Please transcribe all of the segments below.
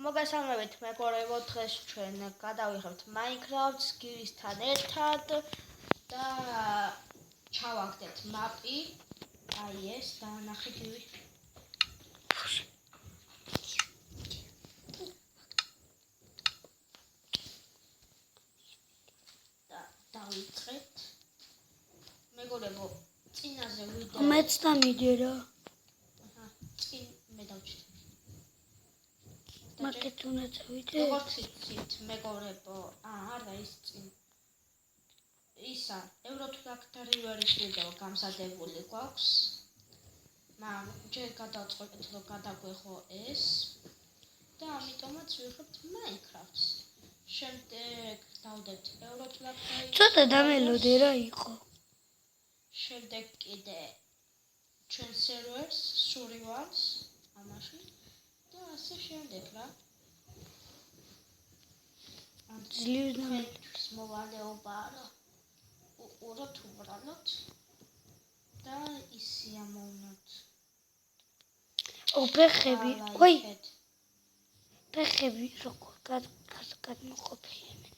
მოგესალმებით მეგობრებო, დღეს ჩვენ გადავიღებთ Minecraft-ს გირისთან ერთად და ჩავაგდეთ მაპი. აი ეს დაანახე გირი. და დავიწყეთ. მეგობრებო, წინაზე ვიდეო. მეც დამიდე რა. წინ მე დავჭირე. მარკეტ უნდა წავიდე. როგორც იცით, მეგობრებო, არ და ის წინ. ისა, Eurotruck River-ის ვიდეო გამზადებული გვაქვს. მაგრამ ჯერ გადავწყვეტ რომ გადაგვეხო ეს და ამიტომაც ვიღებთ Minecraft-ს. შემდეგ დავდებთ Eurotruck. ცოტა დამელოდე რა იყო. შემდეგ კიდე ჩვენ servers, survivors, ამაში. და ასე შემდეგ რა. ძლივს დამელოდე. მოვალეობა რა. უყუროთ უბრალოდ და ისიამოვნოთ. ფეხები, ой. ფეხები როგორ გადმოყოფილი.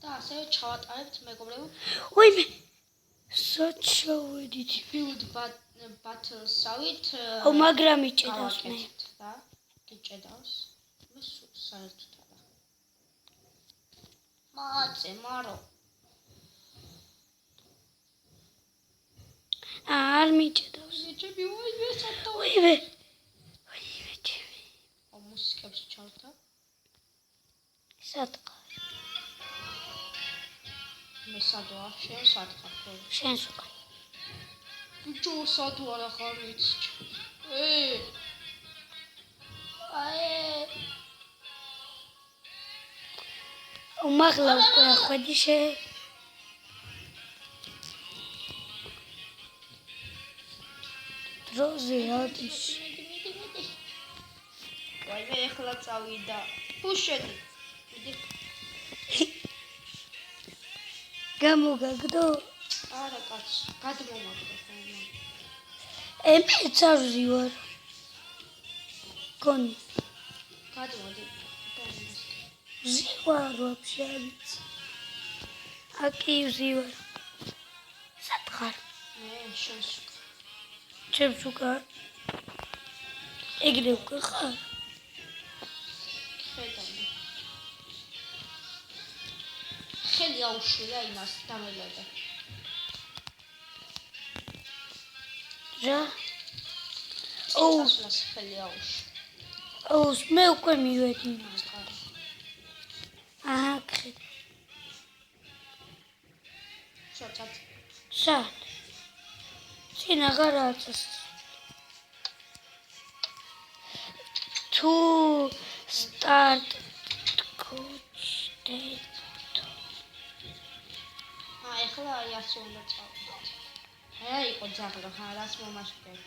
და ასევე ჩავატარებთ მეგობრებო. ой მე სოჩოვედით build battle-სავით. მაგრამ იჭედავს მე. და გიჭედავს. მე საერთოდ არა. მაწე მარო. არ მიჭედავს. ჯები ой მე სათო. ой მე ჯები. მუსიკებს ჩავთა. სათხარ. მე სადოა შენ სათხარ ხო? შენ სუკა. ბიჭო სადო არა ხარ ვიცი. უმაღლა უკვე ხვედი შე. დროზე არის. ვაი მე ახლა წავიდა. თუ შედი. გამოგაგდო? არა კაც, გადმომაგდო ხოლმე. მეც არ ვზივარ. გონი. გადმოდი. ვზივარ ვაფშე არ ვიცი. აკი ვზივარ. სათხარ. მე შენ სუკა. ჩემ სუკა. ეგრე უკვე ხარ. ხედავ. ხელი აუშვია იმას დამელოდა. რა? ოუ, ხელი აუშვი. ოუ, მე უკვე მივედი. აჰა, ხედავ. შოჭად. სად? წინ აღარაა წეს. თუ start coach day. ახლა ასე უნდა წავიდეთ. იყო ძაღლი ხა რას მომაშკერე.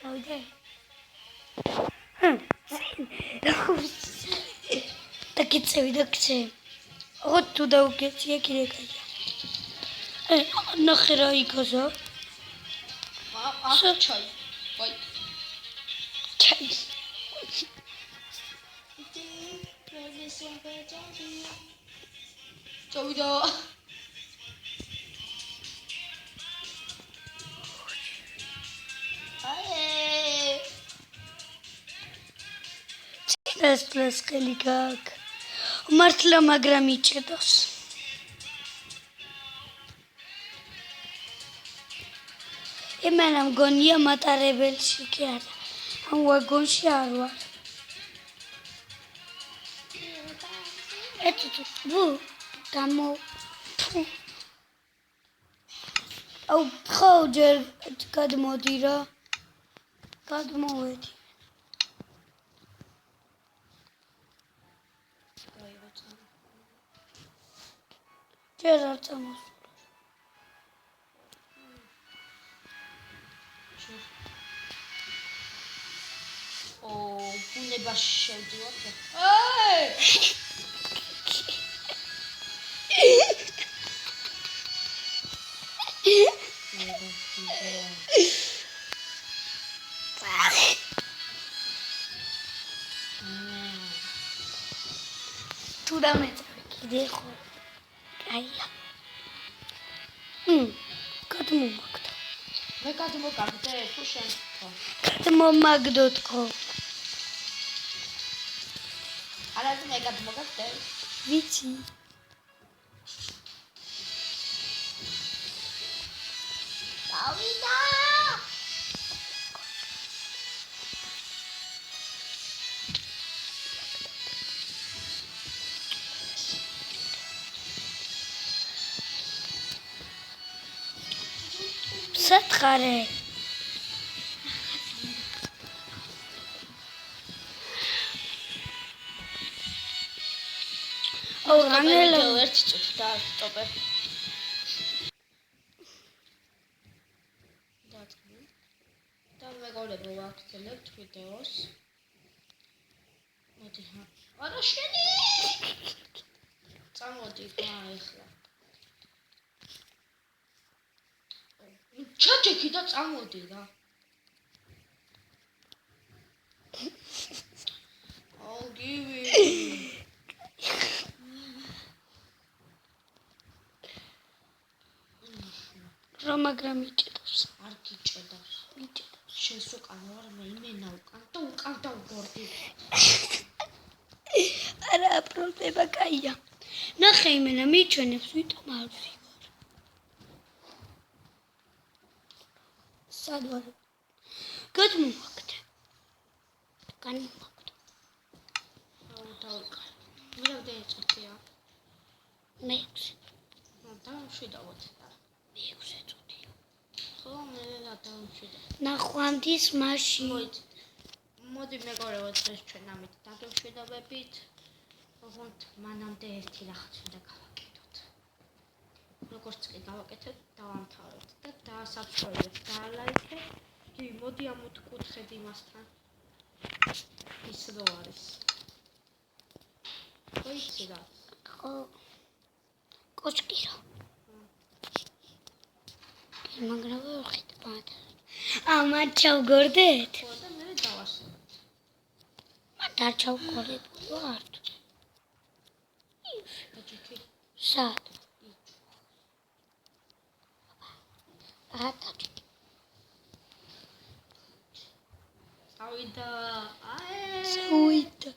წავიდე. და გიწევი და გწე. ო თუ დაუგეცია კიდე კაია. ნახე რა იგაზა. ჩაი. ვაი. ჩაი. წავიდა. ეს ხელი გაკ. მართლა მაგრამ იჭედოს. იმენა მგონია მატარებელში კი არა. ამ ვაგონში არ ვარ. ბუ გამო აუ ხო ჯერ გადმოდი რა. გადმოვედი. ჯერ არ წამოსულა. ბუნებაში შევდივართ. უნდა მეწავე კიდე ხო? აია. გადმომაგდო. მე გადმოგაგდე თუ შენ ხო? გადმომაგდო თქო. არა მე გადმოგაგდე. ვიცი. დავიდა! სათხარე. აუ რანელა ერთ წუთი და სტოპე. დაწყდი. და მეგობრებო ვაგრძელებთ ვიდეოს. მოდი ხა. არა შენი! წამოდი ხა ეხლა. ჩაჭექი და წამოდი რა. აუ გივი. რა მაგრამ იჭედავს. არ გიჭედავს. მიჭედავს. შენს უკან ვარ მე იმენა უკან და უკან დავგორდი. არა პრობლემა კაია. ნახე იმენა მიჩვენებს ვიტომ არ ვიყარ. სად ვარ? გადმომაგდე. განმაგდო. აუ დავიკარ. მე რამდენი წუთია? მეექვსე. დავამშვიდობოთ და. მეექვსე წუთია. ხო მე რა დავამშვიდე. ნახვამდის მაშინ. მოდი მეგობრებო დღეს ჩვენ ამით დაგემშვიდობებით. ოღონდ მანამდე ერთი რაღაც უნდა გავაკეთოთ. როგორც კი გავაკეთოთ, დავამთავროთ და დაასაბსკრაიბეთ, დაალაიქეთ. კი, მოდი ამოთკუთხედ იმასთან. ის რო არის. ხო იცი რა. ხო. კოჭკი რა. მაგრამ ვერ ხით პატარა. ამათ ჩავგორდეთ? ხო და მე დავასრულებ. მან არ ჩავგორებული ვარ. დაჭიქი. სად? ატა. წავიდა. აე. უიტა.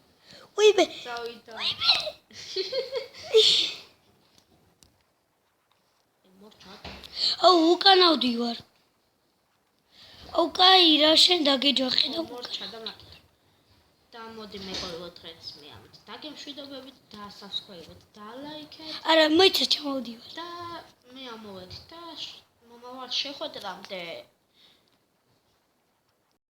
უიბე. წავიდა. უიბე. მორჩა. აუ უკან ავდივარ. აუ კაი რა შენ დაგეჯახე და მორჩა და მაკეთე. და მოდი მეგობრებო დღეს მე ამით დაგემშვიდობებით, დაასაბსკრაიბეთ, დაალაიქეთ არა მოიცა ჩამოვდივარ. და მე ამოვედი და მომავალ შეხვედრამდე